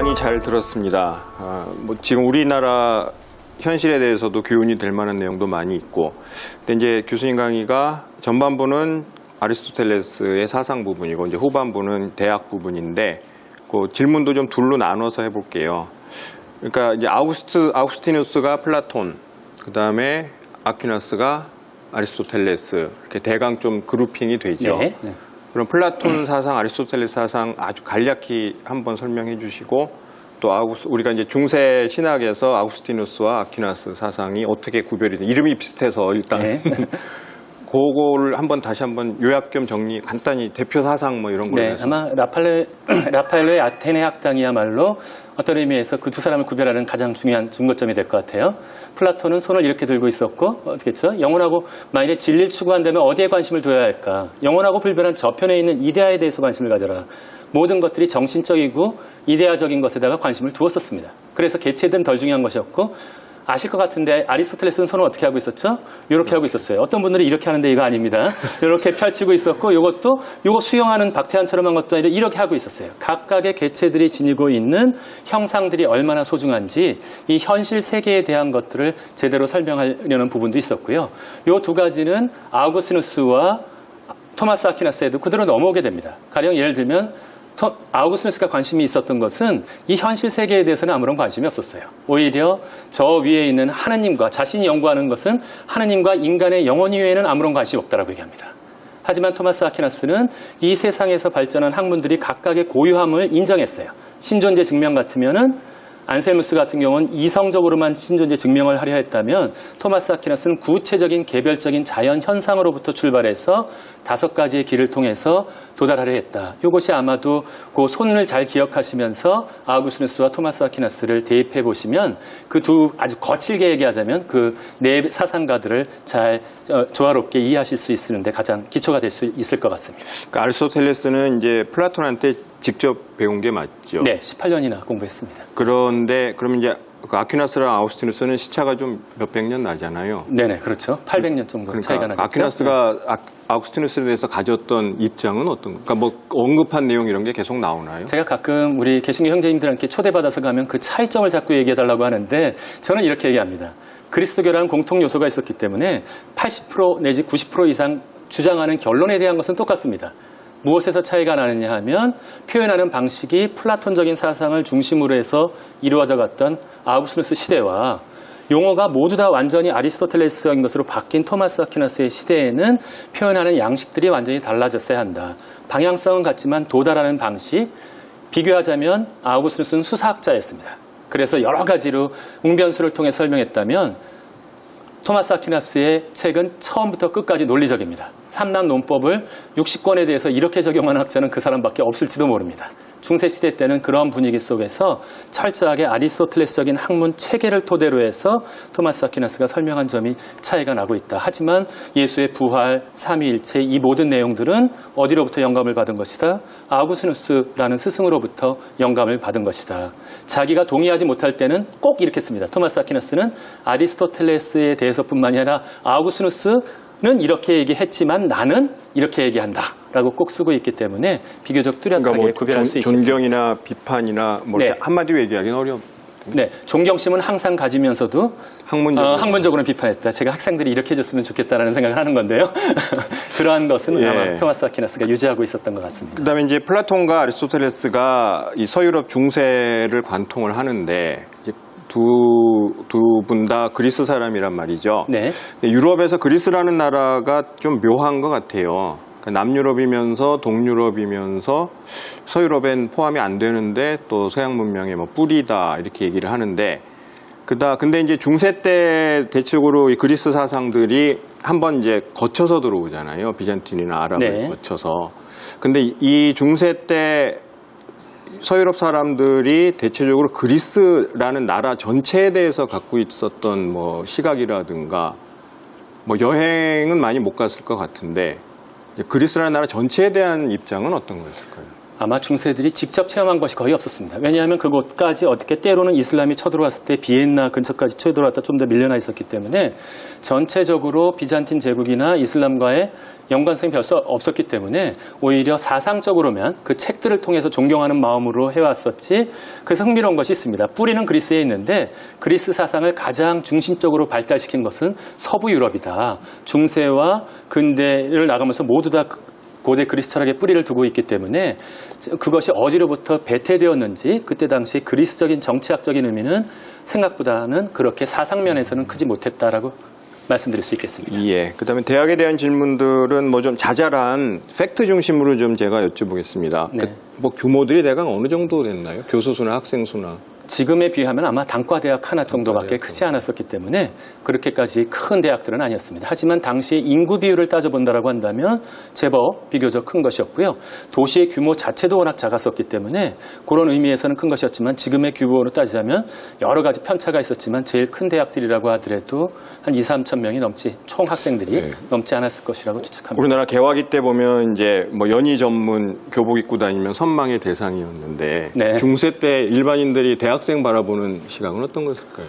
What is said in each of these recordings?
많이 잘 들었습니다. 지금 우리나라 현실에 대해서도 교훈이 될 만한 내용도 많이 있고, 근데 이제 교수님 강의가 전반부는 아리스토텔레스의 사상 부분이고, 이제 후반부는 대학 부분인데, 그 질문도 좀 둘로 나눠서 해볼게요. 그러니까 이제 아우구스티누스가 플라톤, 그 다음에 아퀴나스가 아리스토텔레스, 이렇게 대강 좀 그룹핑이 되죠. 네. 그럼 플라톤 사상, 아리스토텔레스 사상 아주 간략히 한번 설명해 주시고, 또 우리가 이제 중세 신학에서 아우구스티누스와 아퀴나스 사상이 어떻게 구별이 돼, 이름이 비슷해서 일단 네. 그거를 다시 한번 요약 겸 정리, 간단히 대표 사상 뭐 이런 걸로 네, 해서. 아마 라파엘로의 아테네 학당이야말로 어떤 의미에서 그 두 사람을 구별하는 가장 중요한 중거점이 될 것 같아요. 플라톤은 손을 이렇게 들고 있었고, 어떻겠죠? 영혼하고 만일에 진리를 추구한다면 어디에 관심을 둬야 할까? 영혼하고 불변한 저편에 있는 이데아에 대해서 관심을 가져라. 모든 것들이 정신적이고 이데아적인 것에다가 관심을 두었었습니다. 그래서 개체든 덜 중요한 것이었고, 아실 것 같은데 아리스토텔레스는 손을 어떻게 하고 있었죠? 이렇게 하고 있었어요. 어떤 분들이 이렇게 하는데 이거 아닙니다. 이렇게 펼치고 있었고, 요거 수영하는 박태환처럼 한 것도 아니라 이렇게 하고 있었어요. 각각의 개체들이 지니고 있는 형상들이 얼마나 소중한지 이 현실 세계에 대한 것들을 제대로 설명하려는 부분도 있었고요. 요 두 가지는 아우구스티누스와 토마스 아퀴나스에도 그대로 넘어오게 됩니다. 가령 예를 들면 아우구스티누스가 관심이 있었던 것은 이 현실 세계에 대해서는 아무런 관심이 없었어요. 오히려 저 위에 있는 하느님과, 자신이 연구하는 것은 하느님과 인간의 영혼 이외에는 아무런 관심이 없다라고 얘기합니다. 하지만 토마스 아퀴나스는 이 세상에서 발전한 학문들이 각각의 고유함을 인정했어요. 신존재 증명 같으면은 안셀무스 같은 경우는 이성적으로만 신존재 증명을 하려 했다면, 토마스 아퀴나스는 구체적인 개별적인 자연 현상으로부터 출발해서 5가지의 길을 통해서 도달하려 했다. 이것이 아마도 그 손을 잘 기억하시면서 아우구스티누스와 토마스 아퀴나스를 대입해 보시면 그 두, 아주 거칠게 얘기하자면 그 네 사상가들을 잘 조화롭게 이해하실 수 있는데 가장 기초가 될 수 있을 것 같습니다. 그러니까 아리스토텔레스는 이제 플라톤한테 직접 배운 게 맞죠? 네, 18년이나 공부했습니다. 그런데 그러면 이제 아퀴나스랑 아우구스티누스는 시차가 좀 몇백 년 나잖아요. 네네, 그렇죠. 800년 정도 그러니까 차이가 나겠죠. 아퀴나스가 아우구스티누스에 대해서 가졌던 입장은 어떤 거? 그러니까 뭐 언급한 내용 이런 게 계속 나오나요? 제가 가끔 우리 개신교 형제님들한테 초대받아서 가면 그 차이점을 자꾸 얘기해달라고 하는데, 저는 이렇게 얘기합니다. 그리스도교라는 공통 요소가 있었기 때문에 80% 내지 90% 이상 주장하는 결론에 대한 것은 똑같습니다. 무엇에서 차이가 나느냐 하면, 표현하는 방식이 플라톤적인 사상을 중심으로 해서 이루어져 갔던 아우구스티누스 시대와 용어가 모두 다 완전히 아리스토텔레스적인 것으로 바뀐 토마스 아퀴나스의 시대에는 표현하는 양식들이 완전히 달라졌어야 한다. 방향성은 같지만 도달하는 방식, 비교하자면 아우구스티누스는 수사학자였습니다. 그래서 여러 가지로 웅변수를 통해 설명했다면, 토마스 아퀴나스의 책은 처음부터 끝까지 논리적입니다. 삼남 논법을 60권에 대해서 이렇게 적용하는 학자는 그 사람밖에 없을지도 모릅니다. 중세시대 때는 그런 분위기 속에서 철저하게 아리스토텔레스적인 학문 체계를 토대로 해서 토마스 아퀴나스가 설명한 점이 차이가 나고 있다. 하지만 예수의 부활, 삼위일체, 이 모든 내용들은 어디로부터 영감을 받은 것이다? 아우구스티누스라는 스승으로부터 영감을 받은 것이다. 자기가 동의하지 못할 때는 꼭 이렇게 씁니다. 토마스 아퀴나스는 아리스토텔레스에 대해서뿐만이 아니라 아우구스티누스는 이렇게 얘기했지만 나는 이렇게 얘기한다 라고 꼭 쓰고 있기 때문에 비교적 뚜렷하게 그러니까 뭐 구별할 수 있겠습니다. 존경이나 비판이나 뭐 네. 한마디로 얘기하기는 어려워. 네, 존경심은 항상 가지면서도 학문적으로는 비판했다. 제가 학생들이 이렇게 해줬으면 좋겠다라는 생각을 하는 건데요. 그러한 것은 아마 토마스 아퀴나스가 유지하고 있었던 것 같습니다. 그다음에 이제 플라톤과 아리스토텔레스가 이 서유럽 중세를 관통을 하는데, 이제 두 분 다 그리스 사람이란 말이죠. 네. 유럽에서 그리스라는 나라가 좀 묘한 것 같아요. 남유럽이면서 동유럽이면서 서유럽엔 포함이 안 되는데 또 서양 문명의 뭐 뿌리다 이렇게 얘기를 하는데, 근데 이제 중세 때 대체적으로 이 그리스 사상들이 한번 이제 거쳐서 들어오잖아요. 비잔틴이나 아랍을 네. 거쳐서. 근데 이 중세 때 서유럽 사람들이 대체적으로 그리스라는 나라 전체에 대해서 갖고 있었던 뭐 시각이라든가 뭐 여행은 많이 못 갔을 것 같은데, 그리스라는 나라 전체에 대한 입장은 어떤 거였을까요? 아마 중세들이 직접 체험한 것이 거의 없었습니다. 왜냐하면 그곳까지 어떻게 때로는 이슬람이 쳐들어왔을 때 비엔나 근처까지 쳐들어왔다 좀 더 밀려나 있었기 때문에 전체적으로 비잔틴 제국이나 이슬람과의 연관성이 별로 없었기 때문에 오히려 사상적으로면 그 책들을 통해서 존경하는 마음으로 해왔었지. 그래서 흥미로운 것이 있습니다. 뿌리는 그리스에 있는데 그리스 사상을 가장 중심적으로 발달시킨 것은 서부 유럽이다. 중세와 근대를 나가면서 모두 다 고대 그리스 철학의 뿌리를 두고 있기 때문에 그것이 어디로부터 배태되었는지 그때 당시 그리스적인 정치학적인 의미는 생각보다는 그렇게 사상면에서는 크지 못했다라고 말씀드릴 수 있겠습니다. 예. 그다음에 대학에 대한 질문들은 뭐 좀 자잘한 팩트 중심으로 좀 제가 여쭤보겠습니다. 네. 뭐 규모들이 대강 어느 정도 됐나요? 교수 수나 학생 수나. 지금에 비하면 아마 단과대학 하나 정도밖에 크지 않았었기 때문에 그렇게까지 큰 대학들은 아니었습니다. 하지만 당시 인구 비율을 따져본다라고 한다면 제법 비교적 큰 것이었고요. 도시의 규모 자체도 워낙 작았었기 때문에 그런 의미에서는 큰 것이었지만 지금의 규모로 따지자면 여러 가지 편차가 있었지만 제일 큰 대학들이라고 하더라도 한 2, 3천 명이 넘지 총 학생들이 네. 넘지 않았을 것이라고 추측합니다. 우리나라 개화기 때 보면 이제 뭐 연희 전문 교복 입고 다니면 선망의 대상이었는데 네. 중세 때 일반인들이 대학생 바라보는 시각은 어떤 것일까요?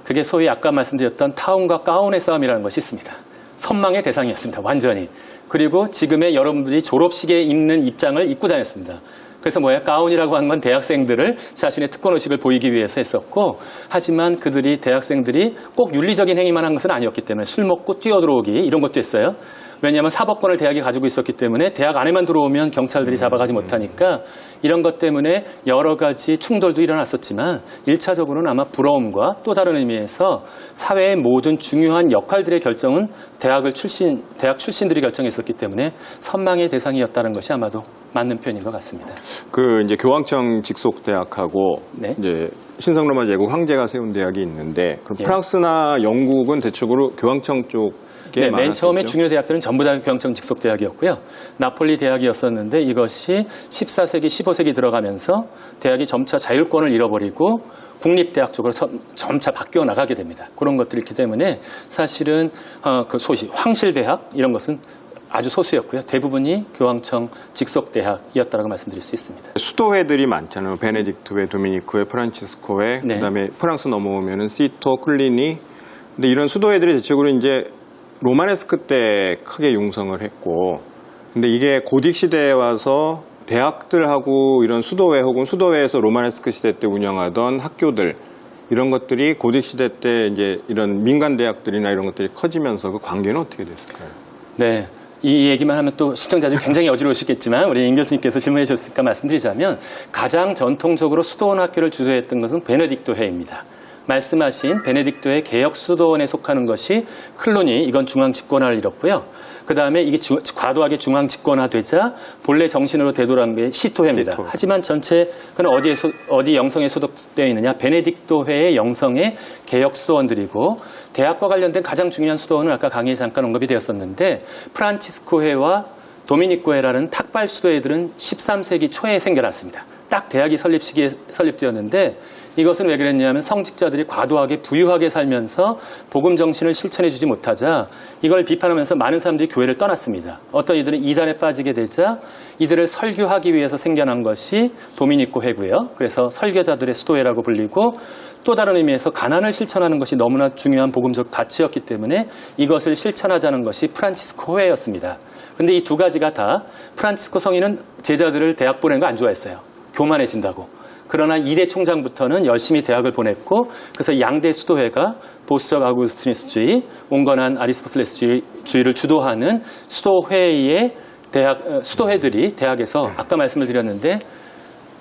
그게 소위 아까 말씀드렸던 타운과 가운의 싸움이라는 것이 있습니다. 선망의 대상이었습니다. 완전히. 그리고 지금의 여러분들이 졸업식에 입는 입장을 입고 다녔습니다. 그래서 가운이라고 하는 건 대학생들을 자신의 특권의식을 보이기 위해서 했었고, 하지만 그들이 대학생들이 꼭 윤리적인 행위만 한 것은 아니었기 때문에 술 먹고 뛰어들어오기 이런 것도 했어요. 왜냐하면 사법권을 대학이 가지고 있었기 때문에 대학 안에만 들어오면 경찰들이 잡아가지 못하니까 이런 것 때문에 여러 가지 충돌도 일어났었지만 1차적으로는 아마 부러움과 또 다른 의미에서 사회의 모든 중요한 역할들의 결정은 대학 출신들이 결정했었기 때문에 선망의 대상이었다는 것이 아마도 맞는 표현인 것 같습니다. 그 이제 교황청 직속 대학하고 네. 이제 신성로마 제국 황제가 세운 대학이 있는데 그럼 예. 프랑스나 영국은 대체적으로 교황청 쪽에 네, 맨 많았겠죠? 처음에 중요 대학들은 전부 다 교황청 직속 대학이었고요. 나폴리 대학이었었는데 이것이 14세기, 15세기 들어가면서 대학이 점차 자율권을 잃어버리고 국립대학 쪽으로 점차 바뀌어 나가게 됩니다. 그런 것들이 있기 때문에 사실은 그 소위 황실대학 이런 것은 아주 소수였고요. 대부분이 교황청 직속 대학이었다고 말씀드릴 수 있습니다. 수도회들이 많잖아요. 베네딕트회, 도미니크회, 프란치스코회, 네. 그다음에 프랑스 넘어오면은 시토, 클리니. 근데 이런 수도회들이 대체적으로 이제 로마네스크 때 크게 융성을 했고, 근데 이게 고딕 시대에 와서 대학들하고 이런 수도회 혹은 수도회에서 로마네스크 시대 때 운영하던 학교들 이런 것들이 고딕 시대 때 이제 이런 민간 대학들이나 이런 것들이 커지면서 그 관계는 어떻게 됐을까요? 네. 이 얘기만 하면 또 시청자들이 굉장히 어지러우시겠지만 우리 임 교수님께서 질문해 주셨으니까 말씀드리자면 가장 전통적으로 수도원 학교를 주도했던 것은 베네딕토회입니다. 말씀하신 베네딕토회 개혁 수도원에 속하는 것이 클루니, 이건 중앙 집권화를 이뤘고요. 그 다음에 이게 과도하게 중앙 집권화되자 본래 정신으로 되돌아온 게 시토회입니다. 시토. 하지만 전체 그는 어디 영성에 소속되어 있느냐? 베네딕토회의 영성의 개혁 수도원들이고 대학과 관련된 가장 중요한 수도원은 아까 강의에 잠깐 언급이 되었었는데 프란치스코회와 도미니코회라는 탁발 수도회들은 13세기 초에 생겨났습니다. 딱 대학이 설립 시기에 설립되었는데 이것은 왜 그랬냐면 성직자들이 과도하게 부유하게 살면서 복음 정신을 실천해 주지 못하자 이걸 비판하면서 많은 사람들이 교회를 떠났습니다. 어떤 이들은 이단에 빠지게 되자 이들을 설교하기 위해서 생겨난 것이 도미니코회고요. 그래서 설교자들의 수도회라고 불리고 또 다른 의미에서 가난을 실천하는 것이 너무나 중요한 복음적 가치였기 때문에 이것을 실천하자는 것이 프란치스코회였습니다. 그런데 이 두 가지가 다 프란치스코 성인은 제자들을 대학 보내는 거 안 좋아했어요. 교만해진다고. 그러나 2대 총장부터는 열심히 대학을 보냈고 그래서 양대 수도회가 보수적 아우구스티누스주의, 온건한 아리스토텔레스주의를 주도하는 수도회의 수도회들이 대학에서 아까 말씀을 드렸는데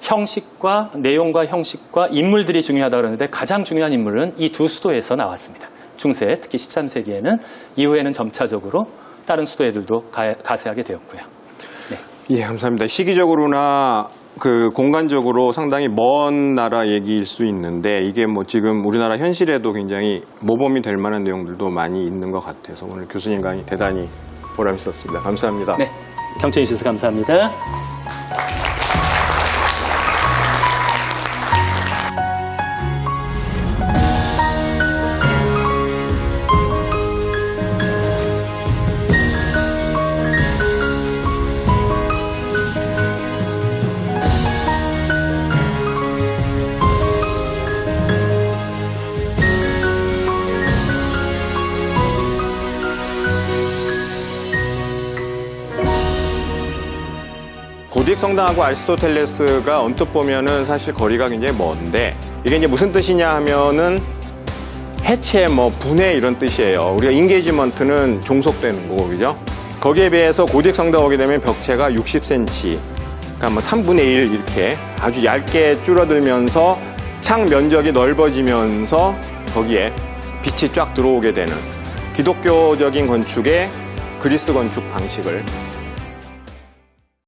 형식과 내용과 형식과 인물들이 중요하다고 그러는데 가장 중요한 인물은 이 두 수도에서 나왔습니다. 중세, 특히 13세기에는 이후에는 점차적으로 다른 수도회들도 가세하게 되었고요. 네. 예, 감사합니다. 시기적으로나 그 공간적으로 상당히 먼 나라 얘기일 수 있는데 이게 뭐 지금 우리나라 현실에도 굉장히 모범이 될 만한 내용들도 많이 있는 것 같아서 오늘 교수님 강의 대단히 보람 있었습니다. 감사합니다. 네, 경청해 주셔서 감사합니다. 고딕 성당하고 아리스토텔레스가 언뜻 보면은 사실 거리가 굉장히 먼데 이게 이제 무슨 뜻이냐 하면은 해체, 분해 이런 뜻이에요. 우리가 인게이지먼트는 종속되는 거고, 그죠? 거기에 비해서 고딕 성당 오게 되면 벽체가 60cm, 그러니까 3분의 1 이렇게 아주 얇게 줄어들면서 창 면적이 넓어지면서 거기에 빛이 쫙 들어오게 되는 기독교적인 건축의 그리스 건축 방식을